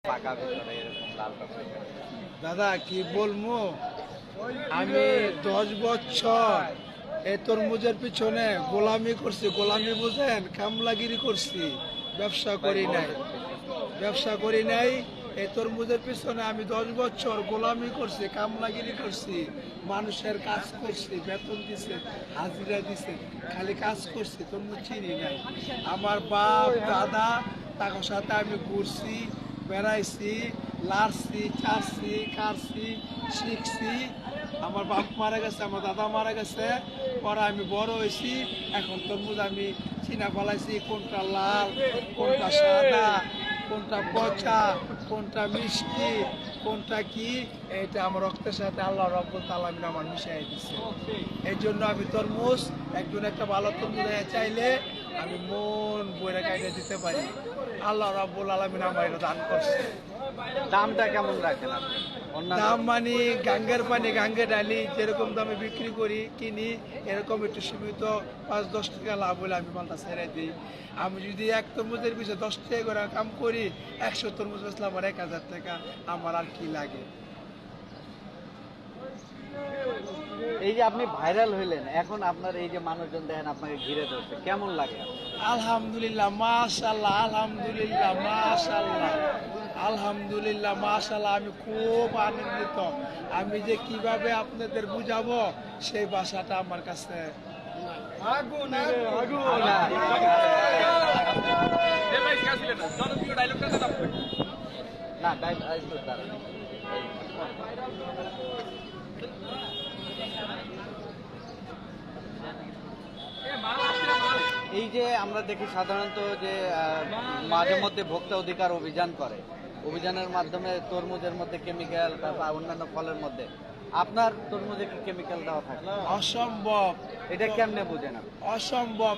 পাকা ভিতরে এরকম লাল টকটকে। দাদা কি বলবো, আমি 10 বছর এই তরমুজের পিছনে গোলামি করছি। গোলামি বুঝেন, কামলাগিরি করছি, ব্যবসা করি নাই। ব্যবসা করি নাই। এই তরমুজের পিছনে আমি 10 বছর গোলামি করছি, কামলাগিরি করছি, মানুষের কাজ করছি, বেতন দিছে, হাজিরা দিছে, খালি কাজ করছি, তরমুজ চিনি নাই। আমার বাপ দাদা তার সাথে আমি ঘুরছি, বেড়াইছি, লাড়ছি, চারছি, কাটছি, শিখছি। আমার বাপ মারা গেছে, আমার দাদা মারা গেছে, পরে আমি বড় হয়েছি। এখন তরমুজ আমি চিনা ফেলাইছি, কোনটা লাল, কোনটা সাদা, কোনটা পচা, কোনটা মিষ্টি, কোনটা কি, এটা আমার রক্তের সাথে আল্লাহ রাব্বুল আলামিন আমার মিশাই দিচ্ছে। এই জন্য আমি তরমুজ, একজন একটা ভালো তরমুজ চাইলে আমি মন বইরা কাইটে দিতে পারি। আল্লাহ রাব্বুল আলামিন আমার এটা দান করছে। দামটা কেমন রাখেন আপনি? দাম মানে গাঙ্গের পানি, গাঙ্গে ডালি যেরকম দামে বিক্রি করি কিনি, এরকম একটু সীমিত 5-10 টাকা লাভ হলে আমি মালটা ছেড়ে দিই। আমি যদি এক তরমুজের পিছনে 10 টাকা করে কাম করি, 100 তরমুজ বেচলে আমার 1000 টাকা, আমার আর কি লাগে। এই যে আপনি ভাইরাল হইলেন, এখন আপনার এই যে মানুষজন দেখেন আপনাকে ঘিরে ধরছে, কেমন লাগে? আলহামদুলিল্লাহ, মাশাআল্লাহ, আলহামদুলিল্লাহ, মাশাআল্লাহ, আলহামদুলিল্লাহ, মাশাআল্লাহ। আমি খুব আনন্দিত। আমি যে কিভাবে আপনাদের বুঝাবো সেই ভাষাটা আমার কাছে না দাঁড়ান। এই যে আমরা দেখি সাধারণত যে মাঝে মধ্যে ভোক্তা অধিকার অভিযান করে, অভিযানের মাধ্যমে তরমুজের মধ্যে কেমিক্যাল, তারপর অন্যান্য ফলের মধ্যে আপনার তরমুজে কি কেমিক্যাল দেওয়া থাকে? অসম্ভব। এটা কেমনে বুঝেন আপনি? অসম্ভব।